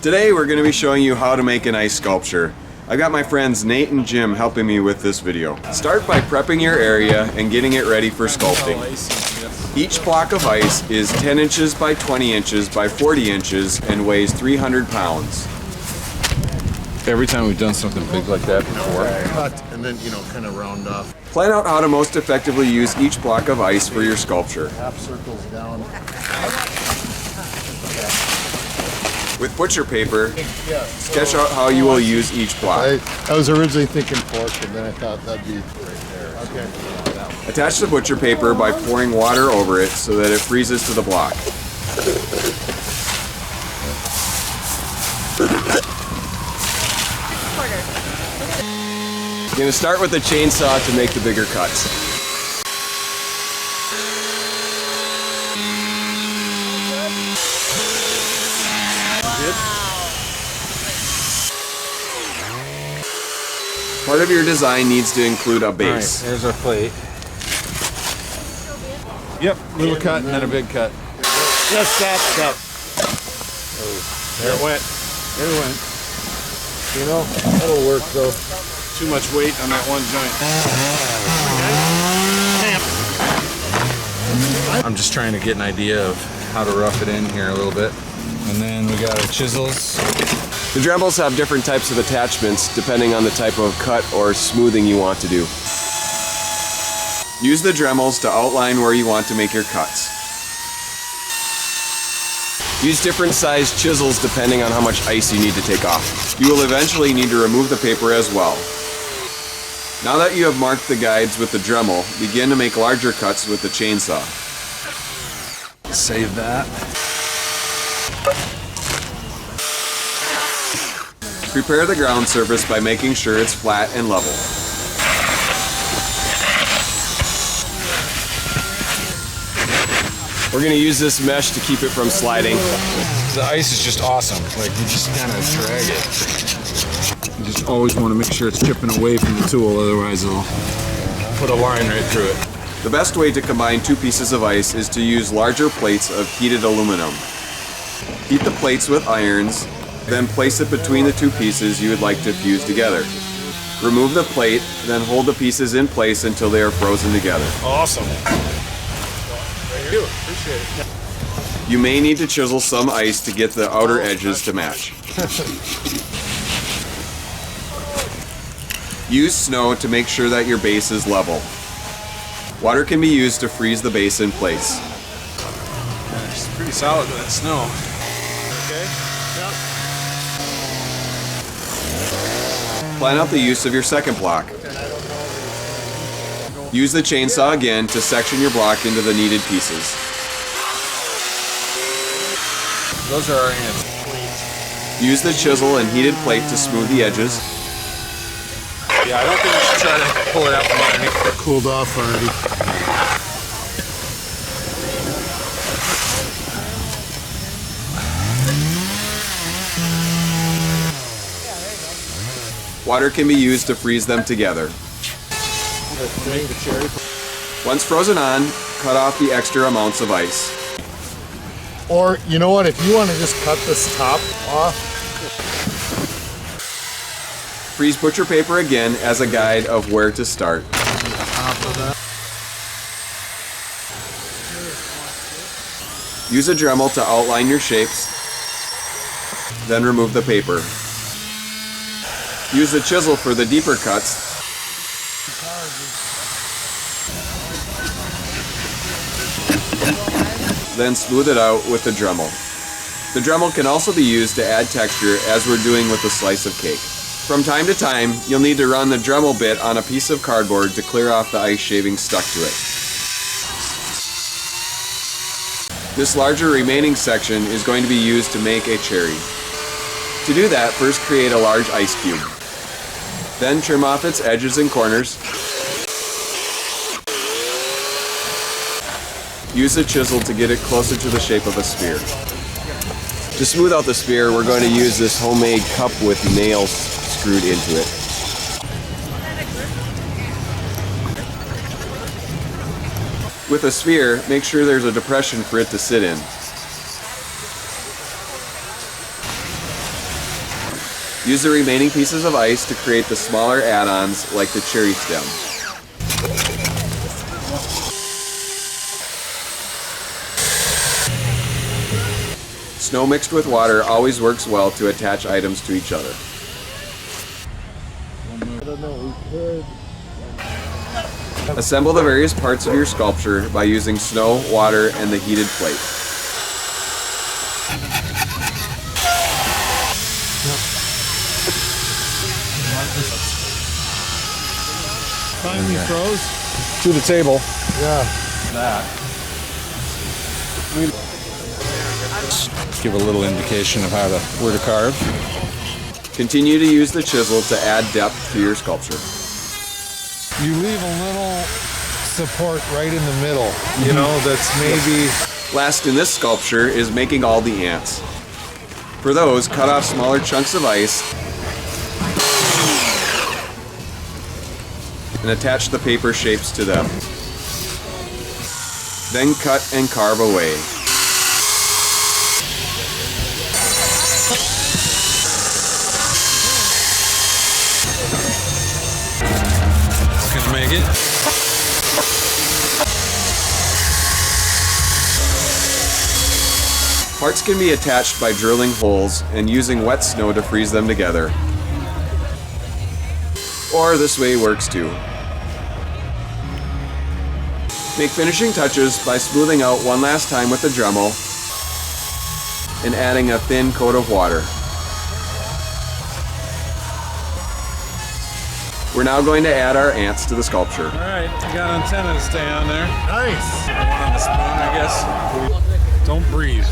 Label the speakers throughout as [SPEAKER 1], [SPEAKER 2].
[SPEAKER 1] Today we're going to be showing you how to make an ice sculpture. I've got my friends Nate and Jim helping me with this video. Start by prepping your area and getting it ready for sculpting. Each block of ice is 10 inches by 20 inches by 40 inches and weighs 300 pounds.
[SPEAKER 2] Every time we've done something big like that before.
[SPEAKER 3] Cut and then, kind of round off.
[SPEAKER 1] Plan out how to most effectively use each block of ice for your sculpture.
[SPEAKER 3] Half circles down.
[SPEAKER 1] With butcher paper, sketch out how you will use each block.
[SPEAKER 3] I was originally thinking fork, and then I thought that'd be right there. Okay.
[SPEAKER 1] Attach the butcher paper by pouring water over it so that it freezes to the block. You're going to start with the chainsaw to make the bigger cuts. Part of your design needs to include a base.
[SPEAKER 2] All right, there's our plate. Yep, little cut and then a big cut.
[SPEAKER 3] Yes, stop.
[SPEAKER 2] Oh, there it went. There it went.
[SPEAKER 3] That'll work though.
[SPEAKER 2] Too much weight on that one joint. I'm just trying to get an idea of how to rough it in here a little bit. And then we got our chisels.
[SPEAKER 1] The Dremels have different types of attachments depending on the type of cut or smoothing you want to do. Use the Dremels to outline where you want to make your cuts. Use different sized chisels depending on how much ice you need to take off. You will eventually need to remove the paper as well. Now that you have marked the guides with the Dremel, begin to make larger cuts with the chainsaw.
[SPEAKER 2] Save that.
[SPEAKER 1] Prepare the ground surface by making sure it's flat and level. We're going to use this mesh to keep it from sliding.
[SPEAKER 2] The ice is just awesome. Like, you just kind of drag it. You just always want to make sure it's chipping away from the tool, otherwise it'll put a line right through it.
[SPEAKER 1] The best way to combine two pieces of ice is to use larger plates of heated aluminum. Heat the plates with irons, then place it between the two pieces you would like to fuse together. Remove the plate, then hold the pieces in place until they are frozen together.
[SPEAKER 2] Awesome. Thank you. Appreciate it.
[SPEAKER 1] You may need to chisel some ice to get the outer edges to match. Use snow to make sure that your base is level. Water can be used to freeze the base in place.
[SPEAKER 2] It's pretty solid with that snow. Okay.
[SPEAKER 1] Plan out the use of your second block. Use the chainsaw again to section your block into the needed pieces.
[SPEAKER 2] Those are our ends.
[SPEAKER 1] Use the chisel and heated plate to smooth the edges.
[SPEAKER 2] Yeah, I don't think we should try to pull it out from underneath.
[SPEAKER 3] It cooled off already.
[SPEAKER 1] Water can be used to freeze them together. Once frozen on, cut off the extra amounts of ice.
[SPEAKER 3] Or, you know what, if you want to just cut this top off.
[SPEAKER 1] Freeze butcher paper again as a guide of where to start. Use a Dremel to outline your shapes, then remove the paper. Use the chisel for the deeper cuts. Then smooth it out with the Dremel. The Dremel can also be used to add texture as we're doing with a slice of cake. From time to time, you'll need to run the Dremel bit on a piece of cardboard to clear off the ice shavings stuck to it. This larger remaining section is going to be used to make a cherry. To do that, first create a large ice cube. Then trim off its edges and corners. Use a chisel to get it closer to the shape of a sphere. To smooth out the sphere, we're going to use this homemade cup with nails screwed into it. With a sphere, make sure there's a depression for it to sit in. Use the remaining pieces of ice to create the smaller add-ons like the cherry stem. Snow mixed with water always works well to attach items to each other. Assemble the various parts of your sculpture by using snow, water, and the heated plate.
[SPEAKER 3] Finally froze.
[SPEAKER 2] To the table.
[SPEAKER 3] Yeah.
[SPEAKER 2] Give a little indication of where to carve.
[SPEAKER 1] Continue to use the chisel to add depth to your sculpture.
[SPEAKER 3] You leave a little support right in the middle, you know, that's maybe...
[SPEAKER 1] Last in this sculpture is making all the ants. For those, cut off smaller chunks of ice and attach the paper shapes to them. Then cut and carve away.
[SPEAKER 2] Gonna make it.
[SPEAKER 1] Parts can be attached by drilling holes and using wet snow to freeze them together. Or this way works too. Make finishing touches by smoothing out one last time with the Dremel and adding a thin coat of water. We're now going to add our ants to the sculpture.
[SPEAKER 2] All right, got antenna to stay on there.
[SPEAKER 3] Nice.
[SPEAKER 2] One on the spoon, I guess. Don't breathe.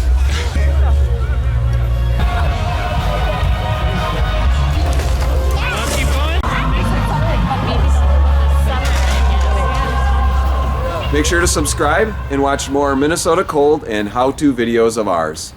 [SPEAKER 1] Make sure to subscribe and watch more Minnesota cold and how-to videos of ours.